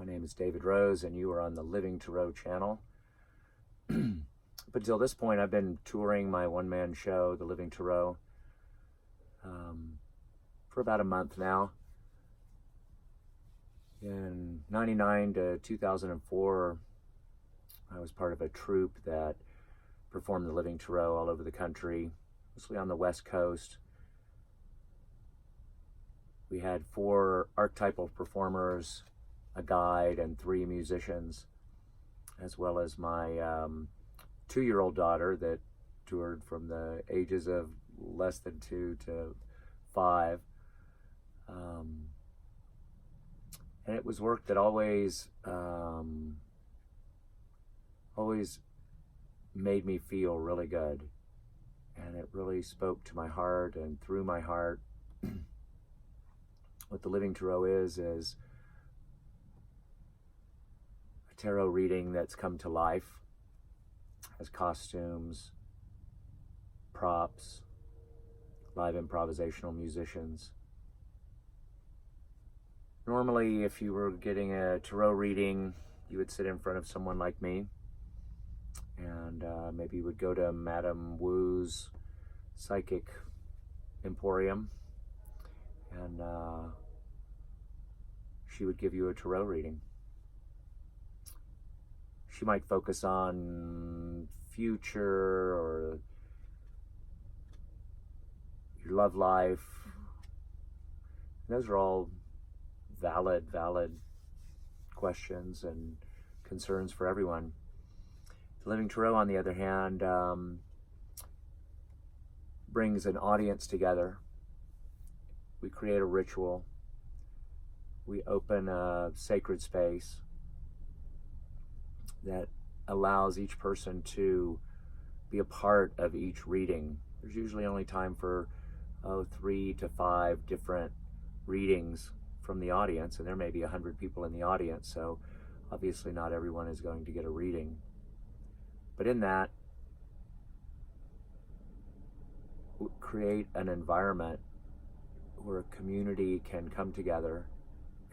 My name is David Rose, and you are on the Living Tarot channel. Up until this point, I've been touring my one-man show, The Living Tarot, for about a month now. In 99 to 2004, I was part of a troupe that performed The Living Tarot all over the country, mostly on the West Coast. We had 4 archetypal performers, a guide, and 3 musicians, as well as my 2-year-old daughter that toured from the ages of less than 2 to 5. And it was work that always made me feel really good. And it really spoke to my heart and through my heart. What the Living Tarot is a tarot reading that's come to life, has costumes, props, live improvisational musicians. Normally, if you were getting a tarot reading, you would sit in front of someone like me, and maybe you would go to Madame Wu's Psychic Emporium, and she would give you a tarot reading. She might focus on future or your love life. Those are all valid questions and concerns for everyone. The Living Tarot, on the other hand, brings an audience together. We create a ritual. We open a sacred space that allows each person to be a part of each reading. There's usually only time for 3 to 5 different readings from the audience, and there may be 100 people in the audience, so obviously not everyone is going to get a reading. But in that, we create an environment where a community can come together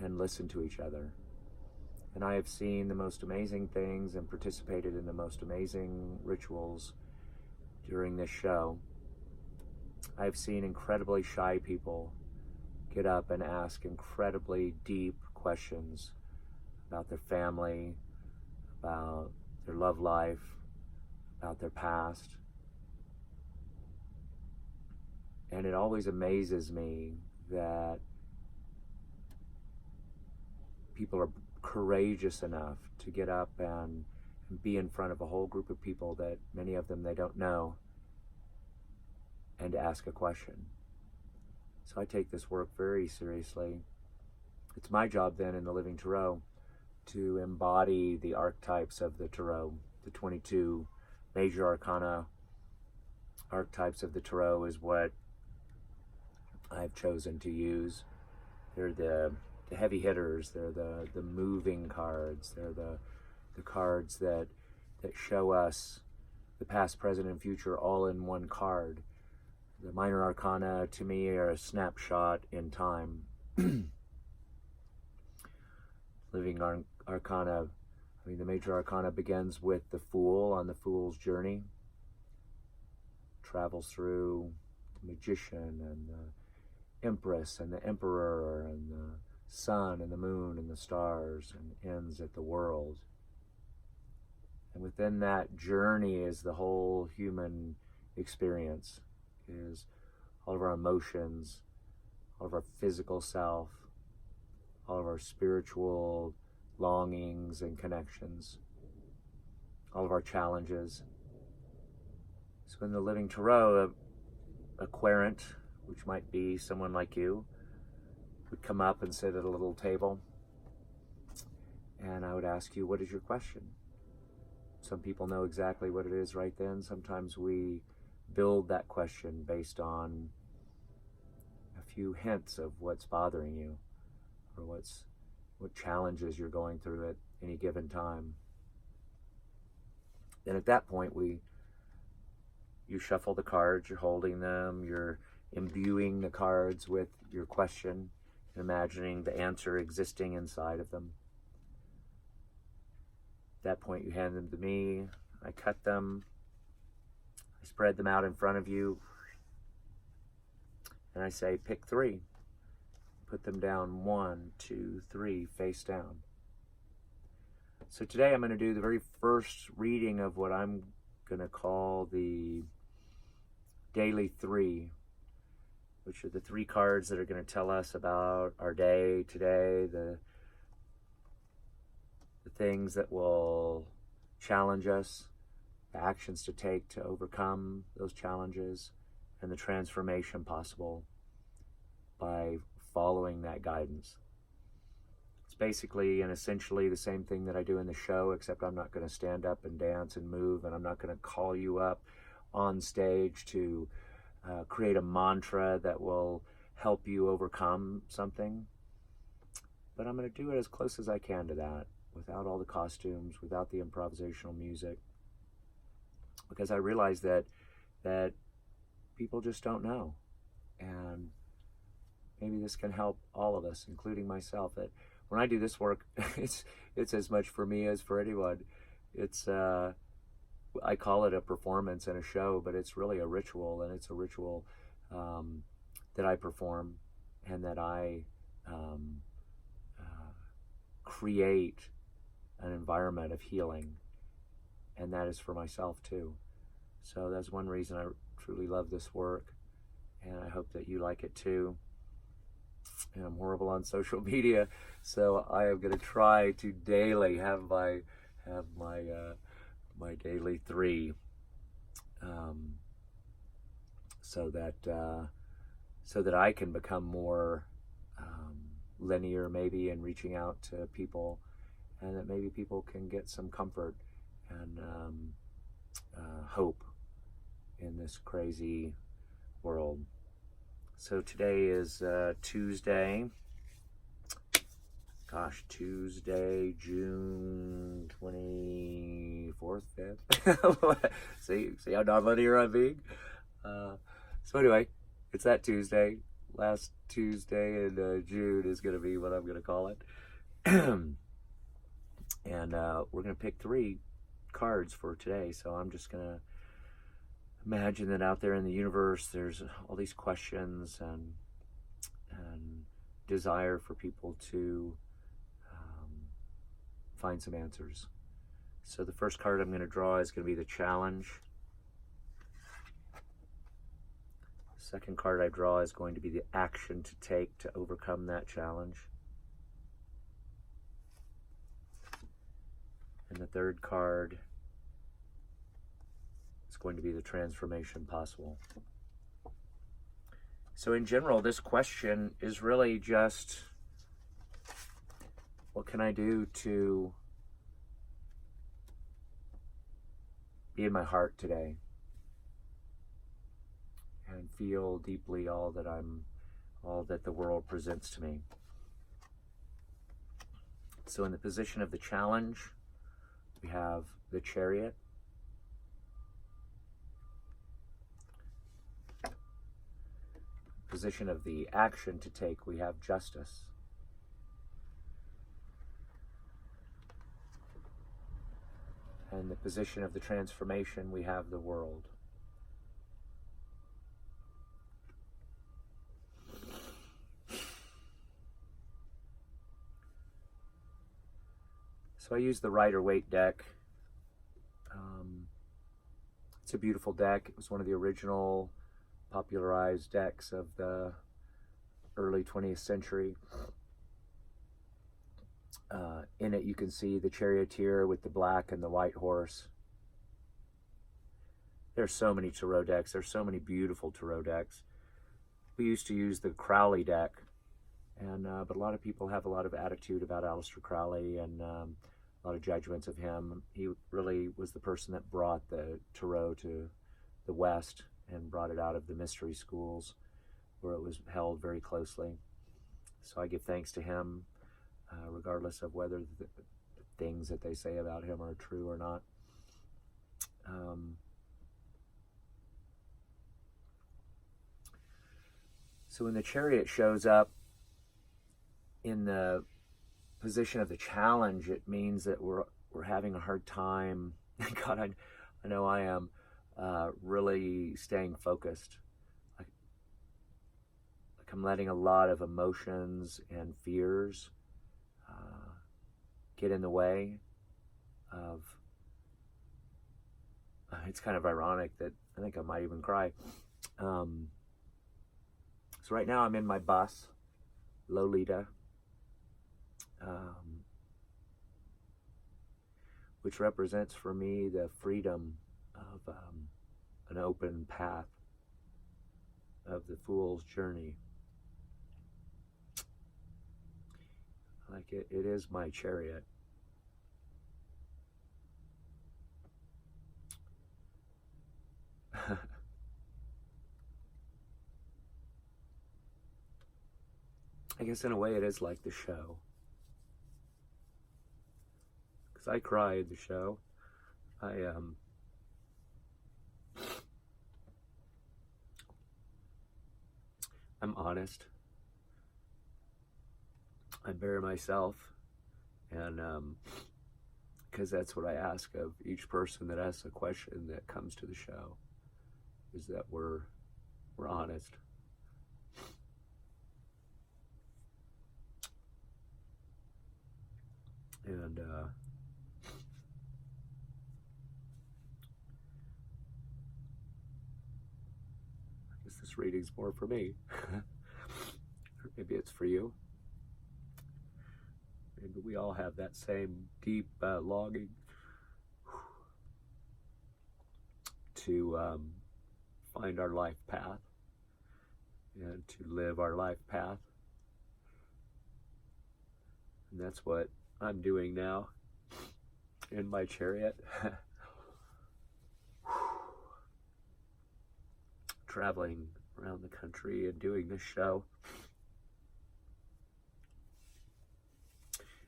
and listen to each other. And I have seen the most amazing things and participated in the most amazing rituals during this show. I've seen incredibly shy people get up and ask incredibly deep questions about their family, about their love life, about their past. And it always amazes me that people are courageous enough to get up and be in front of a whole group of people that many of them they don't know and ask a question. So I take this work very seriously. It's my job then in the Living Tarot to embody the archetypes of the Tarot. The 22 major arcana archetypes of the Tarot is what I've chosen to use. They're the heavy hitters. They're the moving cards. They're the cards that show us the past, present, and future all in one card. The minor arcana, to me, are a snapshot in time. Living arcana, the major arcana begins with the Fool on the Fool's journey. Travels through the Magician and the Empress and the Emperor and the Sun and the Moon and the stars, and ends at the World. And within that journey is the whole human experience, is all of our emotions, all of our physical self, all of our spiritual longings and connections, all of our challenges. So in the Living Tarot, a querent, which might be someone like you, would come up and sit at a little table, and I would ask you, what is your question? Some people know exactly what it is right then. Sometimes we build that question based on a few hints of what's bothering you, or what challenges you're going through at any given time. Then at that point, you shuffle the cards, you're holding them, you're imbuing the cards with your question, imagining the answer existing inside of them. At that point, you hand them to me. I cut them. I spread them out in front of you. And I say, pick 3. Put them down 1, 2, 3, face down. So today I'm going to do the very first reading of what I'm going to call the Daily 3, which are the 3 cards that are going to tell us about our day today, the things that will challenge us, the actions to take to overcome those challenges, and the transformation possible by following that guidance. It's basically and essentially the same thing that I do in the show, except I'm not going to stand up and dance and move, and I'm not going to call you up on stage to create a mantra that will help you overcome something. But I'm going to do it as close as I can to that, without all the costumes, without the improvisational music, because I realize that people just don't know. And maybe this can help all of us, including myself, that when I do this work, it's as much for me as for anyone. It's I call it a performance and a show, but it's really a ritual, and it's a ritual that I perform and that I create an environment of healing, and that is for myself too. So that's one reason I truly love this work, and I hope that you like it too. And I'm horrible on social media, so I am going to try to daily have my daily 3, so that I can become more linear, maybe, in reaching out to people, and that maybe people can get some comfort and hope in this crazy world. So today is Tuesday, June 24th, 5th. see how non-linear I'm being? So anyway, it's that Tuesday. Last Tuesday in June is going to be what I'm going to call it. And we're going to pick 3 cards for today. So I'm just going to imagine that out there in the universe there's all these questions and desire for people to find some answers. So the first card I'm going to draw is going to be the challenge. The second card I draw is going to be the action to take to overcome that challenge. And the third card is going to be the transformation possible. So in general, this question is really just, what can I do to be in my heart today and feel deeply all that the world presents to me? So in the position of the challenge, we have the Chariot. Position of the action to take, we have Justice. And the position of the transformation, we have the World. So I use the Rider-Waite deck. It's a beautiful deck. It was one of the original popularized decks of the early 20th century. In it you can see the charioteer with the black and the white horse. There's so many tarot decks. There's so many beautiful tarot decks. We used to use the Crowley deck, but a lot of people have a lot of attitude about Aleister Crowley and a lot of judgments of him. He really was the person that brought the tarot to the West and brought it out of the mystery schools where it was held very closely. So I give thanks to him, regardless of whether the things that they say about him are true or not. So when the Chariot shows up in the position of the challenge, it means that we're we're having a hard time. God, I know I am, really staying focused. Like I'm letting a lot of emotions and fears get in the way of. It's kind of ironic that I think I might even cry. So right now I'm in my bus, Lolita, which represents for me the freedom of an open path of the fool's journey. Like it is my chariot. I guess in a way it is like the show. Because I cried the show. I'm honest. I bare myself, and because that's what I ask of each person that asks a question that comes to the show, is that we're honest. And I guess this reading's more for me. Or maybe it's for you. Maybe we all have that same deep longing to find our life path and to live our life path. And that's what I'm doing now in my chariot. Traveling around the country and doing this show.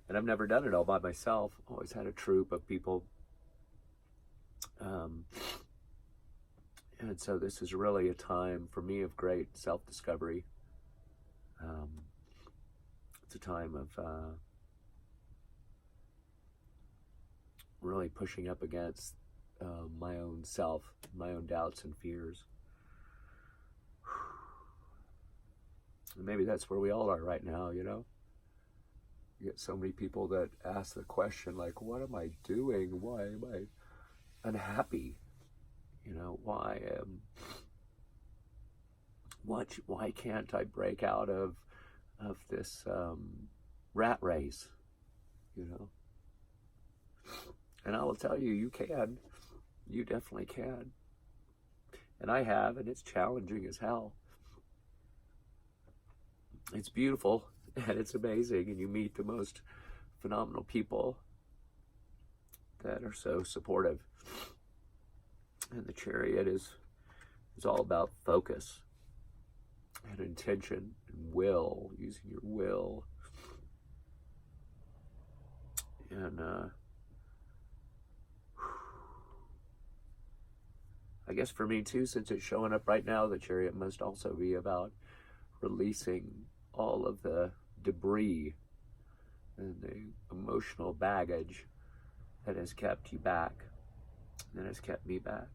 And I've never done it all by myself. Always had a troupe of people. And so this is really a time for me of great self-discovery. It's a time of really pushing up against my own self, my own doubts and fears. And maybe that's where we all are right now, you know? You get so many people that ask the question, like, what am I doing? Why am I unhappy? You know, why can't I break out of this rat race? You know? And I will tell you, you can. You definitely can. And I have, and it's challenging as hell. It's beautiful, and it's amazing, and you meet the most phenomenal people that are so supportive. And the chariot is all about focus and intention and will, using your will. And I guess for me too, since it's showing up right now, the chariot must also be about releasing all of the debris and the emotional baggage that has kept you back, that has kept me back,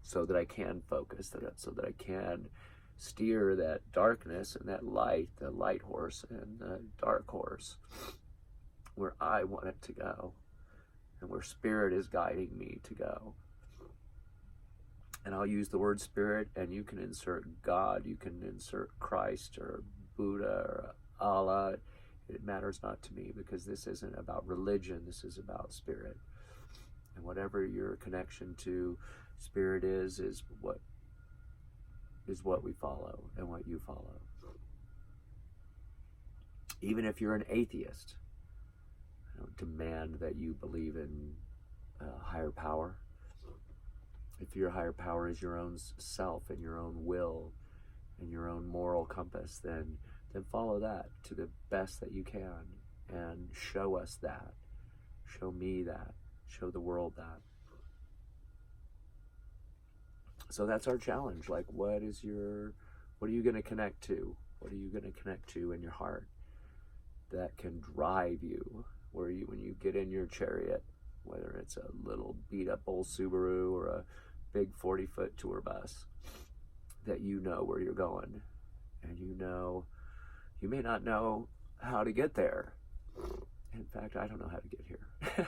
so that I can focus, so that I can steer that darkness and that light, the light horse and the dark horse, where I want it to go, and where spirit is guiding me to go. And I'll use the word spirit, and you can insert God, you can insert Christ or Buddha or Allah. It matters not to me, because this isn't about religion, this is about spirit. And whatever your connection to spirit is what we follow and what you follow. Even if you're an atheist, I don't demand that you believe in higher power. If your higher power is your own self and your own will and your own moral compass, then follow that to the best that you can, and show us that. Show me that. Show the world that. So that's our challenge. Like, what are you going to connect to? What are you going to connect to in your heart that can drive you? When you get in your chariot, it's a little beat up old Subaru or a big 40-foot tour bus, that you know where you're going, and you may not know how to get there. In fact, I don't know how to get here.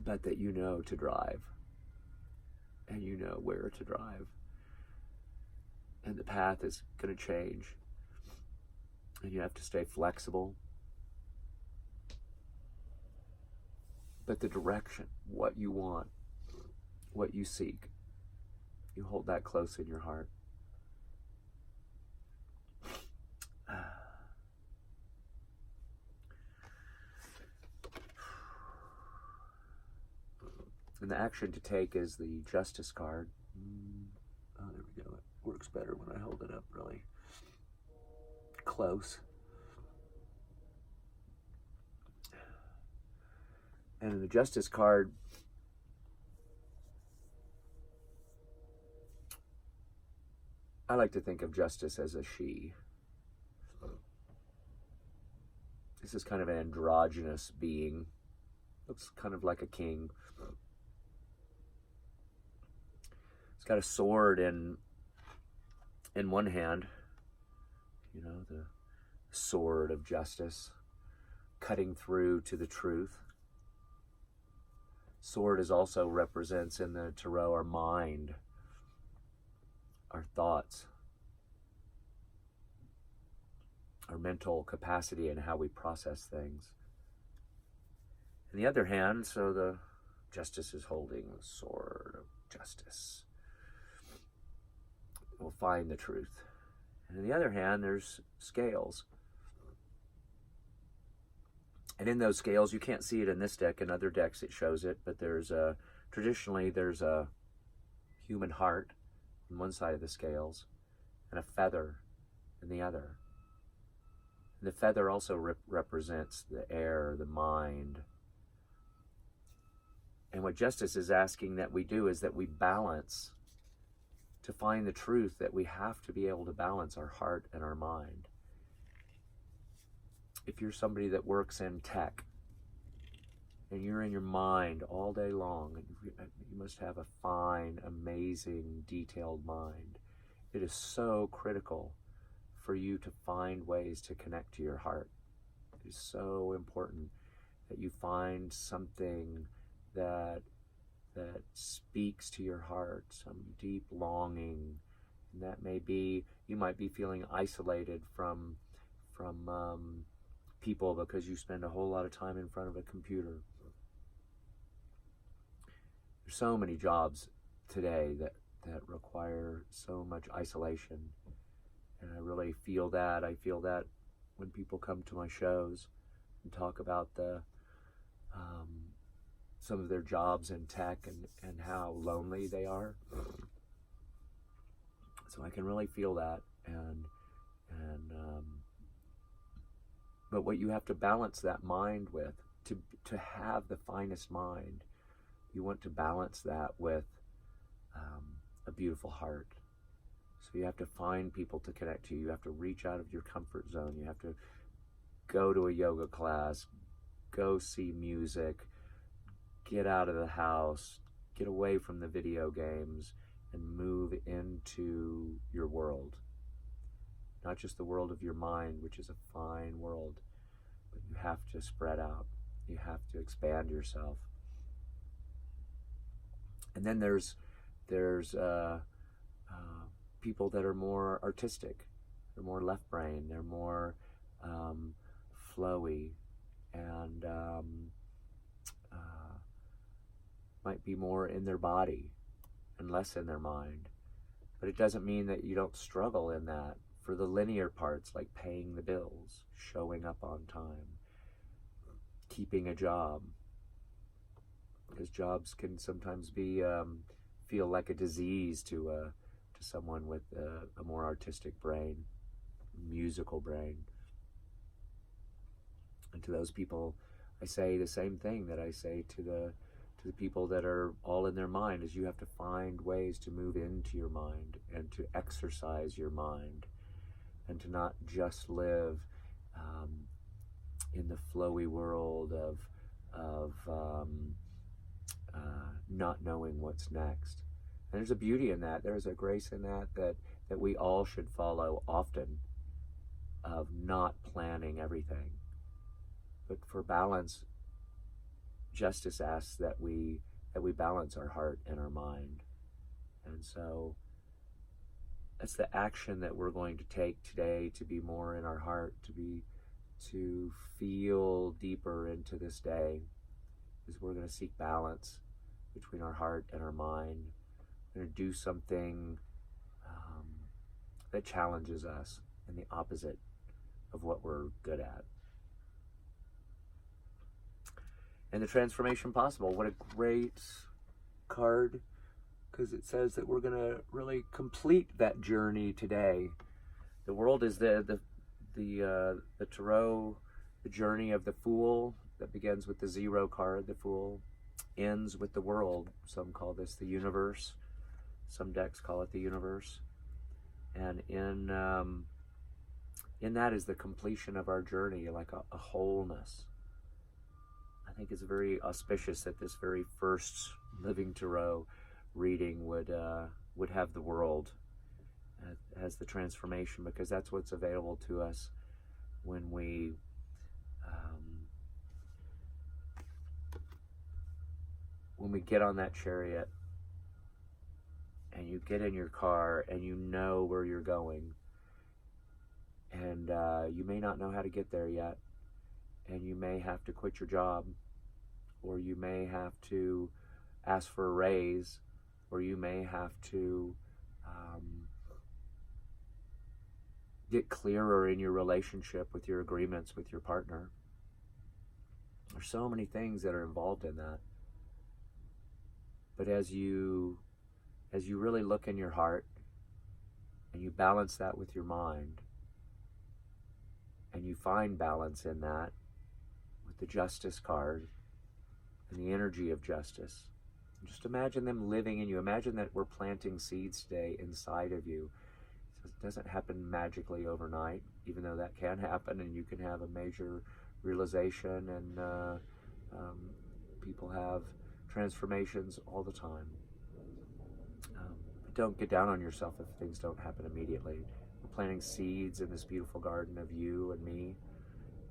But that you know to drive, and you know where to drive, and the path is going to change, and you have to stay flexible. But the direction, what you want, what you seek, you hold that close in your heart. And the action to take is the Justice card. Oh, there we go. It works better when I hold it up really close. And in the Justice card, I like to think of justice as a she. This is kind of an androgynous being. Looks kind of like a king. It's got a sword in one hand, you know, the sword of justice, cutting through to the truth. Sword is also represents in the tarot our mind, our thoughts, our mental capacity, and how we process things. On the other hand, so the Justice is holding the sword of justice. We'll find the truth. And on the other hand, there's scales. And in those scales, you can't see it in this deck. In other decks, it shows it. But traditionally, there's a human heart on one side of the scales and a feather in the other. And the feather also represents the air, the mind. And what Justice is asking that we do is that we balance. To find the truth, that we have to be able to balance our heart and our mind. If you're somebody that works in tech and you're in your mind all day long, you must have a fine, amazing, detailed mind. It is so critical for you to find ways to connect to your heart. It is so important that you find something that speaks to your heart, some deep longing. And that may be, you might be feeling isolated from people because you spend a whole lot of time in front of a computer. There's so many jobs today that require so much isolation. And I really feel that. I feel that when people come to my shows and talk about some of their jobs in tech and how lonely they are. So I can really feel that. But what you have to balance that mind with, to have the finest mind, you want to balance that with a beautiful heart. So you have to find people to connect to. You have to reach out of your comfort zone. You have to go to a yoga class, go see music, get out of the house, get away from the video games, and move into your world. Not just the world of your mind, which is a fine world, but you have to spread out. You have to expand yourself. And then there's people that are more artistic. They're more left brain. They're more flowy, and might be more in their body and less in their mind. But it doesn't mean that you don't struggle in that for the linear parts, like paying the bills, showing up on time, keeping a job. Because jobs can sometimes be feel like a disease to someone with a more artistic brain, musical brain. And to those people, I say the same thing that I say to the people that are all in their mind, is you have to find ways to move into your mind and to exercise your mind, and to not just live in the flowy world of of not knowing what's next. And there's a beauty in that. There's a grace in that we all should follow often, of not planning everything. But for balance, Justice asks that we balance our heart and our mind. And so that's the action that we're going to take today, to be more in our heart, to feel deeper into this day, is we're going to seek balance between our heart and our mind. We're going to do something that challenges us and the opposite of what we're good at. And the Transformation Possible, what a great card, because it says that we're going to really complete that journey today. The world is the tarot, the journey of the Fool, that begins with the 0 card, the Fool, ends with the world. Some call this the universe. Some decks call it the universe. And in that is the completion of our journey, like a wholeness. I think it's very auspicious that this very first Living Tarot reading would have the world as the transformation, because that's what's available to us when we get on that chariot and you get in your car and you know where you're going, and you may not know how to get there yet, and you may have to quit your job, or you may have to ask for a raise, or you may have to get clearer in your relationship with your agreements with your partner. There's so many things that are involved in that. But as you really look in your heart and you balance that with your mind, and you find balance in that with the Justice card and the energy of justice, just imagine them living in you. Imagine that we're planting seeds today inside of you. So it doesn't happen magically overnight, even though that can happen, and you can have a major realization, and people have transformations all the time. But don't get down on yourself if things don't happen immediately. We're planting seeds in this beautiful garden of you and me,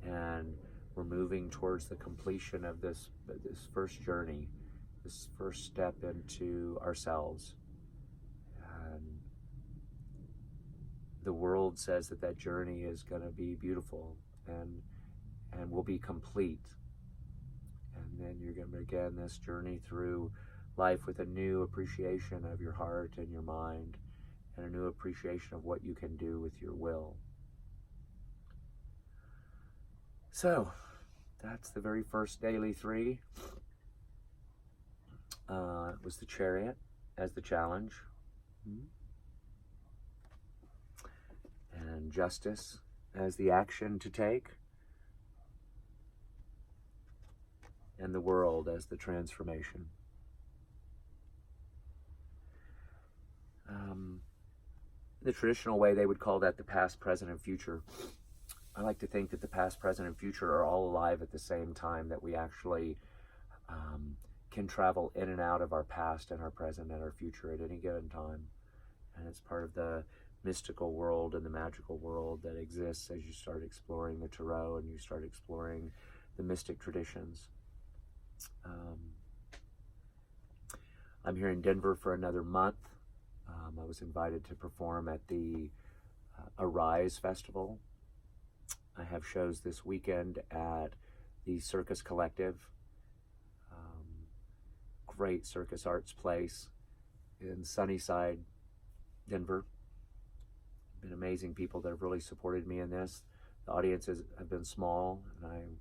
and we're moving towards the completion of this first journey, this first step into ourselves. And the world says that journey is going to be beautiful and will be complete. And then you're going to begin this journey through life with a new appreciation of your heart and your mind, and a new appreciation of what you can do with your will. So that's the very first daily 3. It was the Chariot as the challenge, and Justice as the action to take, and the World as the transformation. The traditional way, they would call that the past, present, and future. I like to think that the past, present, and future are all alive at the same time, that we actually can travel in and out of our past and our present and our future at any given time. And it's part of the mystical world and the magical world that exists as you start exploring the Tarot and you start exploring the mystic traditions. I'm here in Denver for another month. I was invited to perform at the Arise Festival. I have shows this weekend at the Circus Collective, great circus arts place in Sunnyside, Denver. Been amazing people that have really supported me in this. The audiences have been small, and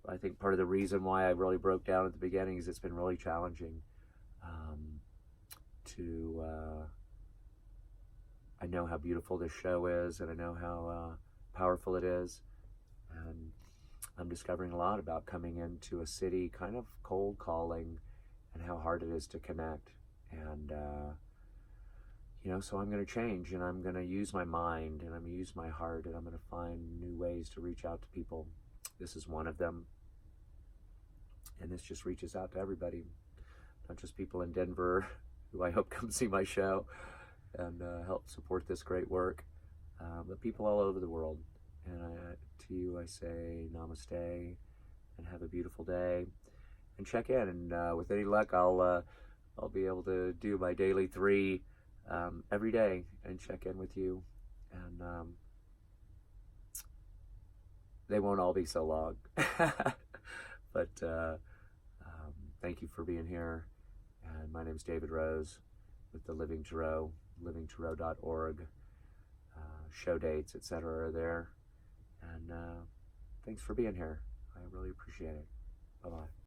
I think part of the reason why I really broke down at the beginning is it's been really challenging I know how beautiful this show is, and I know how powerful it is, and I'm discovering a lot about coming into a city kind of cold calling, and how hard it is to connect. And so I'm going to change, and I'm going to use my mind, and I'm going to use my heart, and I'm going to find new ways to reach out to people. This is one of them. And this just reaches out to everybody, not just people in Denver who I hope come see my show and help support this great work, but people all over the world. And to you, I say namaste and have a beautiful day. And check in, and with any luck, I'll be able to do my daily 3 every day and check in with you. And they won't all be so long. But thank you for being here. And my name is David Rose with the Living Tarot, livingtarot.org. Show dates, etc. are there. And thanks for being here. I really appreciate it. Bye-bye.